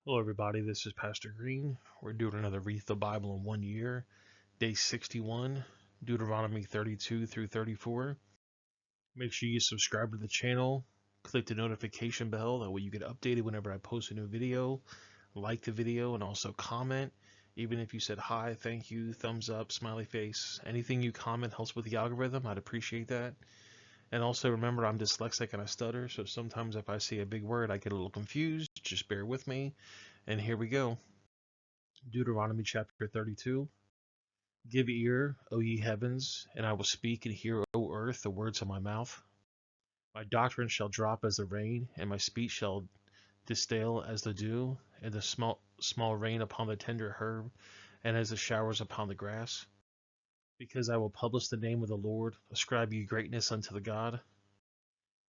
Hello, everybody. This is Pastor Green. We're doing another Read the Bible in 1 year, day 61, Deuteronomy 32 through 34. Make sure you subscribe to the channel, click the notification bell. That way you get updated whenever I post a new video. Like the video and also comment. Even if you said hi, thank you, thumbs up, smiley face, anything you comment helps with the algorithm. I'd appreciate that. And also remember, I'm dyslexic and I stutter, so sometimes if I see a big word, I get a little confused. Just bear with me. And here we go. Deuteronomy chapter 32. Give ear, O ye heavens, and I will speak, and hear, O earth, the words of my mouth. My doctrine shall drop as the rain, and my speech shall distill as the dew, and the small rain upon the tender herb, and as the showers upon the grass. Because I will publish the name of the Lord, ascribe ye greatness unto the God.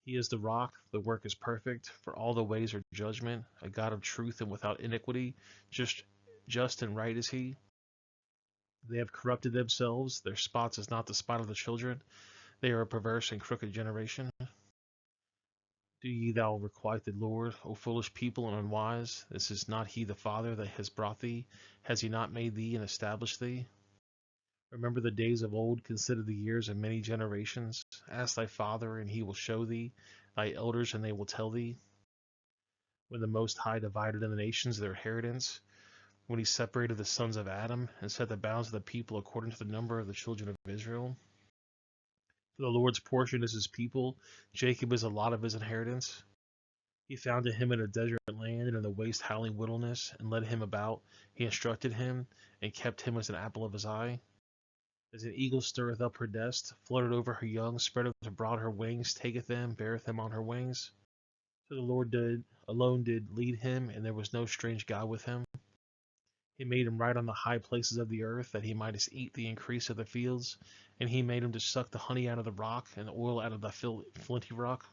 He is the rock, the work is perfect, for all the ways are judgment, a God of truth and without iniquity, just and right is he. They have corrupted themselves, their spots is not the spot of the children, they are a perverse and crooked generation. Do ye thou requite the Lord, O foolish people and unwise? This is not he the Father that has brought thee? Has he not made thee and established thee? Remember the days of old, consider the years of many generations. Ask thy father, and he will show thee, thy elders, and they will tell thee. When the Most High divided in the nations their inheritance, when he separated the sons of Adam, and set the bounds of the people according to the number of the children of Israel. For the Lord's portion is his people, Jacob is a lot of his inheritance. He founded him in a desert land and in the waste howling wilderness, and led him about. He instructed him, and kept him as an apple of his eye. As an eagle stirreth up her nest, fluttered over her young, spreadeth abroad her wings, taketh them, beareth them on her wings. So the Lord alone did lead him, and there was no strange God with him. He made him ride on the high places of the earth, that he might eat the increase of the fields, and he made him to suck the honey out of the rock, and the oil out of the flinty rock.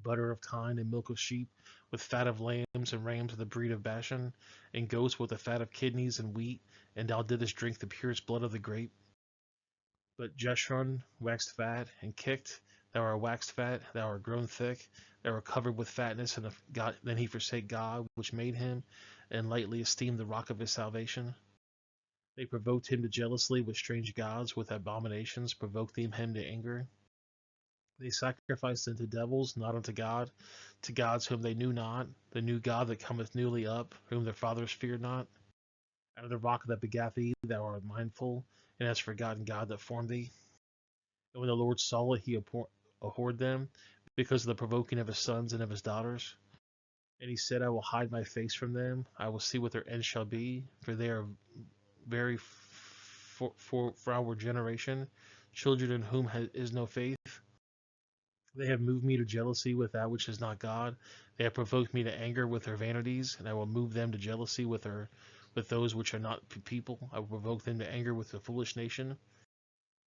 Butter of kine and milk of sheep, with fat of lambs and rams of the breed of Bashan, and goats with the fat of kidneys and wheat, and thou didst drink the purest blood of the grape. But Jeshurun waxed fat, and kicked, thou art waxed fat, thou art grown thick, thou art covered with fatness, and then he forsake God, which made him, and lightly esteemed the rock of his salvation. They provoked him to jealousy with strange gods, with abominations, provoked him to anger. They sacrificed unto devils, not unto God, to gods whom they knew not, the new God that cometh newly up, whom their fathers feared not. Out of the rock that begat thee, thou art mindful, and hast forgotten God that formed thee. And when the Lord saw it, he abhorred them, because of the provoking of his sons and of his daughters. And he said, I will hide my face from them, I will see what their end shall be, for they are very for our generation, children in whom is no faith. They have moved me to jealousy with that which is not God. They have provoked me to anger with their vanities, and I will move them to jealousy with those which are not people. I will provoke them to anger with the foolish nation.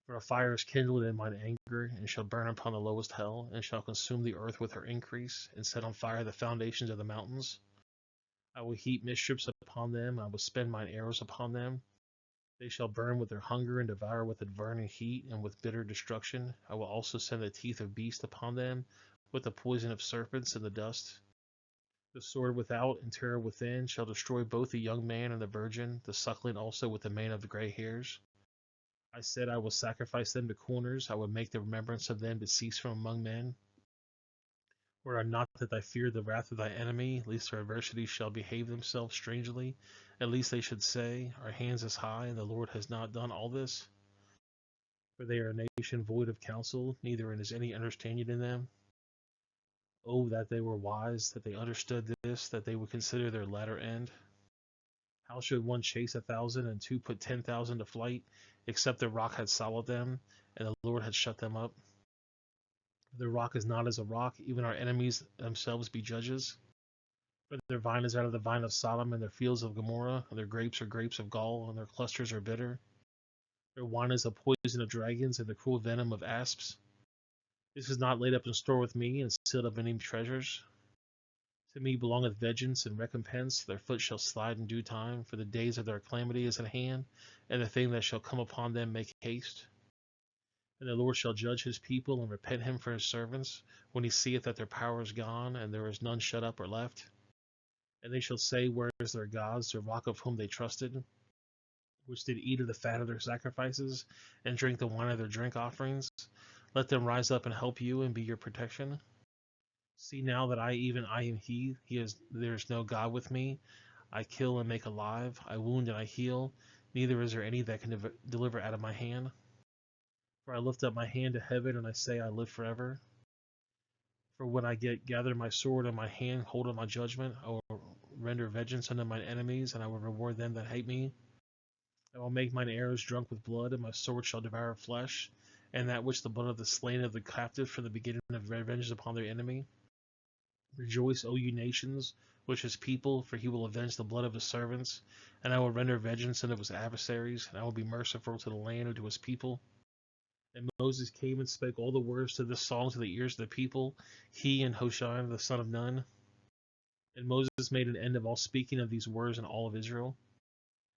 For a fire is kindled in mine anger, and shall burn upon the lowest hell, and shall consume the earth with her increase, and set on fire the foundations of the mountains. I will heap mischiefs upon them, I will spend mine arrows upon them. They shall burn with their hunger, and devour with burning heat, and with bitter destruction. I will also send the teeth of beasts upon them, with the poison of serpents and the dust. The sword without and terror within shall destroy both the young man and the virgin, the suckling also with the mane of the gray hairs. I said, I will sacrifice them to corners, I will make the remembrance of them to cease from among men. Were it not that I fear the wrath of thy enemy, lest their adversaries shall behave themselves strangely, at least they should say, Our hands is high, and the Lord has not done all this. For they are a nation void of counsel, neither is any understanding in them. Oh, that they were wise, that they understood this, that they would consider their latter end. How should one chase 1,000, and two put 10,000 to flight, except the rock had swallowed them, and the Lord had shut them up? The rock is not as a rock, even our enemies themselves be judges. For their vine is out of the vine of Sodom, and their fields of Gomorrah, and their grapes are grapes of gall, and their clusters are bitter. Their wine is the poison of dragons, and the cruel venom of asps. This is not laid up in store with me, and sealed up in any treasures. To me belongeth vengeance and recompense, their foot shall slide in due time, for the days of their calamity is at hand, and the thing that shall come upon them make haste. And the Lord shall judge his people, and repent him for his servants, when he seeth that their power is gone, and there is none shut up or left. And they shall say, where is their gods, their rock of whom they trusted, which did eat of the fat of their sacrifices, and drink the wine of their drink offerings? Let them rise up and help you and be your protection. See now that I am there is no God with me. I kill and make alive, I wound and I heal, neither is there any that can deliver out of my hand. For I lift up my hand to heaven, and I say, I live forever. For when I gather my sword in my hand, hold of my judgment, I will render vengeance unto mine enemies, and I will reward them that hate me. I will make mine arrows drunk with blood, and my sword shall devour flesh, and that which the blood of the slain of the captive from the beginning of revenge upon their enemy. Rejoice, O you nations, which is people, for he will avenge the blood of his servants, and I will render vengeance unto his adversaries, and I will be merciful to the land and to his people. And Moses came and spake all the words to this song to the ears of the people, he and Hoshea the son of Nun. And Moses made an end of all speaking of these words in all of Israel.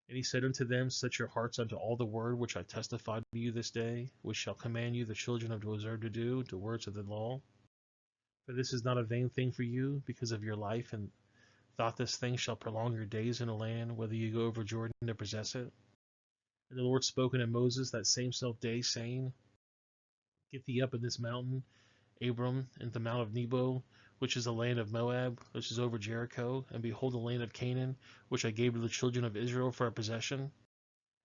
And he said unto them, set your hearts unto all the word which I testified to you this day, which shall command you the children of Israel to do, the words of the law. For this is not a vain thing for you, because of your life, and thought this thing shall prolong your days in the land, whether you go over Jordan to possess it. And the Lord spoke unto Moses that same self day, saying, get thee up in this mountain, Abram, in the mount of Nebo, which is the land of Moab, which is over Jericho, and behold the land of Canaan, which I gave to the children of Israel for a possession.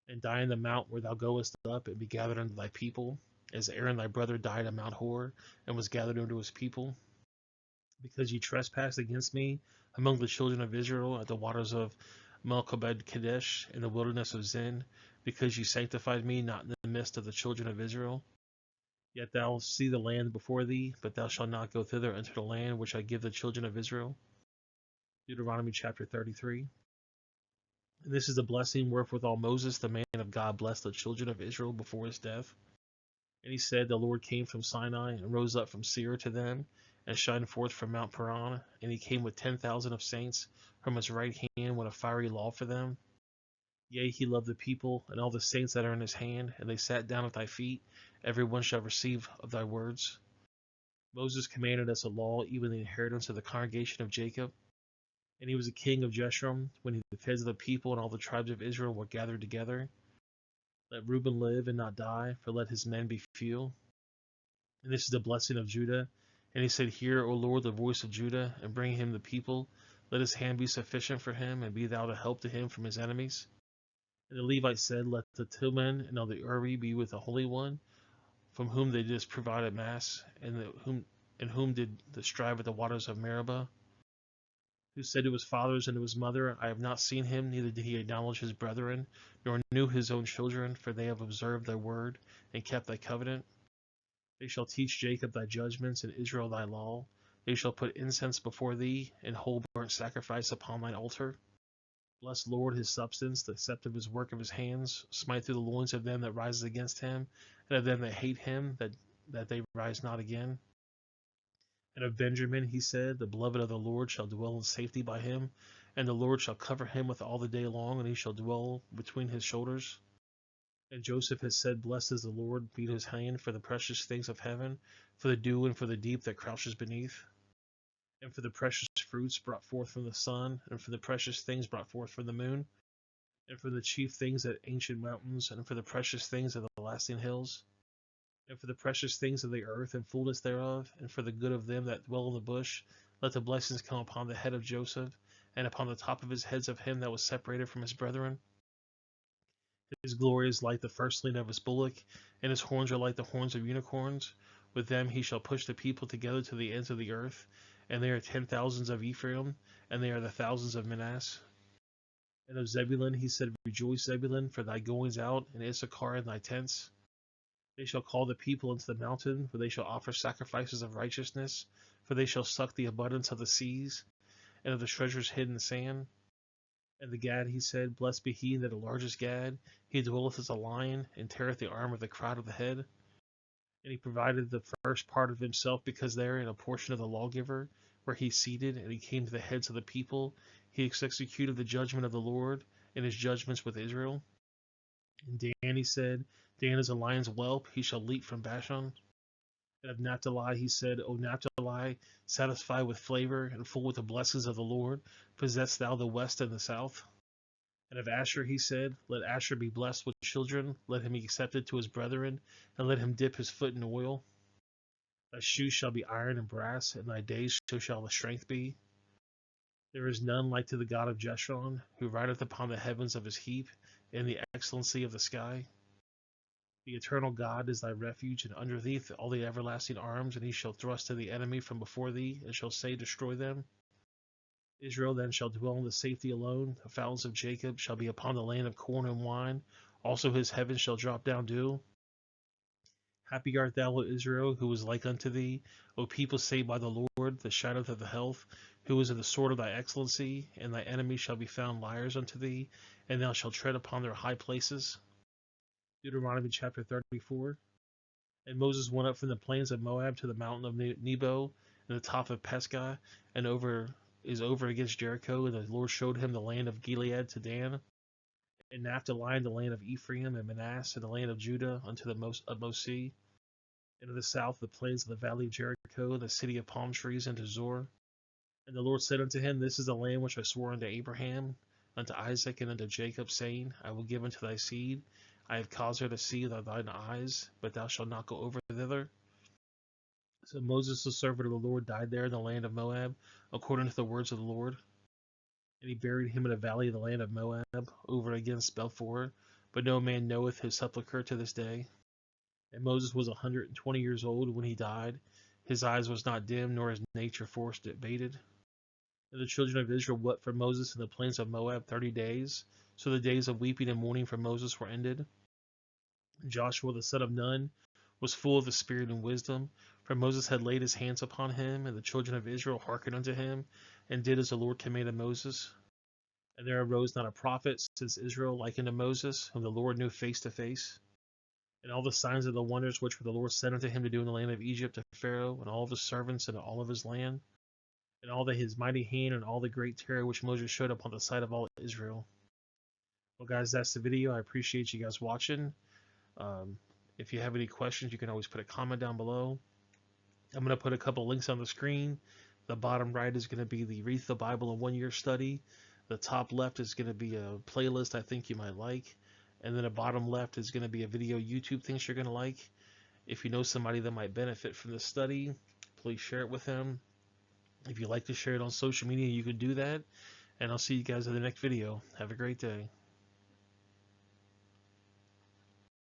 And die in the mount where thou goest up, and be gathered unto thy people, as Aaron thy brother died at Mount Hor, and was gathered unto his people. Because ye trespassed against me among the children of Israel at the waters of Melchobed Kadesh in the wilderness of Zin, because ye sanctified me not in the midst of the children of Israel. Yet thou see the land before thee, but thou shalt not go thither into the land which I give the children of Israel. Deuteronomy chapter 33. And this is the blessing wherewithal Moses, the man of God, blessed the children of Israel before his death. And he said, the Lord came from Sinai, and rose up from Seir to them, and shined forth from Mount Paran. And he came with 10,000 of saints from his right hand with a fiery law for them. Yea, he loved the people, and all the saints that are in his hand, and they sat down at thy feet. Every one shall receive of thy words. Moses commanded us a law, even the inheritance of the congregation of Jacob. And he was a king of Jeshurun, when the heads of the people and all the tribes of Israel were gathered together. Let Reuben live and not die, for let his men be few. And this is the blessing of Judah. And he said, hear, O Lord, the voice of Judah, and bring him the people. Let his hand be sufficient for him, and be thou to help to him from his enemies. And the Levites said, let the Tillman and all the Uri be with the Holy One, from whom they did provide a mass, and whom did the strive at the waters of Meribah, who said to his fathers and to his mother, I have not seen him, neither did he acknowledge his brethren, nor knew his own children, for they have observed thy word, and kept thy covenant. They shall teach Jacob thy judgments, and Israel thy law. They shall put incense before thee, and whole burnt sacrifice upon thine altar. Bless Lord his substance, the accept of his work of his hands. Smite through the loins of them that rise against him, and of them that hate him, that they rise not again. And of Benjamin he said, the beloved of the Lord shall dwell in safety by him, and the Lord shall cover him with all the day long, and he shall dwell between his shoulders. And Joseph has said, blessed is the Lord, be his hand for the precious things of heaven, for the dew and for the deep that crouches beneath, and for the precious fruits brought forth from the sun, and for the precious things brought forth from the moon, and for the chief things at ancient mountains, and for the precious things of the lasting hills, and for the precious things of the earth and fullness thereof, and for the good of them that dwell in the bush. Let the blessings come upon the head of Joseph, and upon the top of his heads of him that was separated from his brethren. His glory is like the firstling of his bullock, and his horns are like the horns of unicorns. With them he shall push the people together to the ends of the earth, and they are 10,000s of Ephraim, and they are the thousands of Manasseh. And of Zebulun he said, rejoice, Zebulun, for thy goings out, and Issachar in thy tents. They shall call the people into the mountain, for they shall offer sacrifices of righteousness, for they shall suck the abundance of the seas, and of the treasures hid in the sand. And the Gad he said, blessed be he that enlarges Gad, he dwelleth as a lion, and teareth the arm of the crowd of the head. And he provided the first part of himself, because therein a portion of the lawgiver, where he seated, and he came to the heads of the people. He executed the judgment of the Lord, and his judgments with Israel. And Dan he said, Dan is a lion's whelp, he shall leap from Bashan. And of Naphtali he said, O Naphtali, satisfied with flavor and full with the blessings of the Lord, possess thou the west and the south. And of Asher he said, Let Asher be blessed with children, let him be accepted to his brethren, and let him dip his foot in oil. Thy shoes shall be iron and brass, and thy days so shall the strength be. There is none like to the God of Jeshurun, who rideth upon the heavens of his heap, in the excellency of the sky. The eternal God is thy refuge, and under thee all the everlasting arms, and he shall thrust to the enemy from before thee, and shall say, Destroy them. Israel then shall dwell in the safety alone. The fountains of Jacob shall be upon the land of corn and wine. Also his heavens shall drop down dew. Happy art thou, O Israel, who is like unto thee, O people saved by the Lord, the shadow of the health, who is in the sword of thy excellency, and thy enemies shall be found liars unto thee, and thou shalt tread upon their high places. Deuteronomy chapter 34. And Moses went up from the plains of Moab to the mountain of Nebo, and the top of Pisgah, and over against Jericho, and the Lord showed him the land of Gilead to Dan, and Naphtali, and the land of Ephraim, and Manasseh, and the land of Judah, unto the utmost sea. And to the south, the plains of the valley of Jericho, the city of palm trees, and to Zor. And the Lord said unto him, This is the land which I swore unto Abraham, unto Isaac, and unto Jacob, saying, I will give unto thy seed. I have caused her to see with thine eyes, but thou shalt not go over thither. So Moses, the servant of the Lord, died there in the land of Moab, according to the words of the Lord. And he buried him in a valley of the land of Moab, over against Belphor, but no man knoweth his sepulchre to this day. And Moses was 120 years old when he died. His eyes was not dim, nor his nature forced abated. And the children of Israel wept for Moses in the plains of Moab 30 days. So the days of weeping and mourning for Moses were ended. And Joshua the son of Nun was full of the spirit and wisdom, for Moses had laid his hands upon him, and the children of Israel hearkened unto him, and did as the Lord commanded Moses. And there arose not a prophet since Israel like unto Moses, whom the Lord knew face to face. And all the signs of the wonders which the Lord sent unto him to do in the land of Egypt to Pharaoh, and all of his servants, and all of his land, and all his mighty hand, and all the great terror which Moses showed upon the sight of all Israel. Well, guys, that's the video. I appreciate you guys watching. If you have any questions, you can always put a comment down below. I'm going to put a couple links on the screen. The bottom right is going to be the Read the Bible in 1 Year study. The top left is going to be a playlist I think you might like. And then the bottom left is going to be a video YouTube things you're going to like. If you know somebody that might benefit from this study, please share it with them. If you'd like to share it on social media, you can do that. And I'll see you guys in the next video. Have a great day.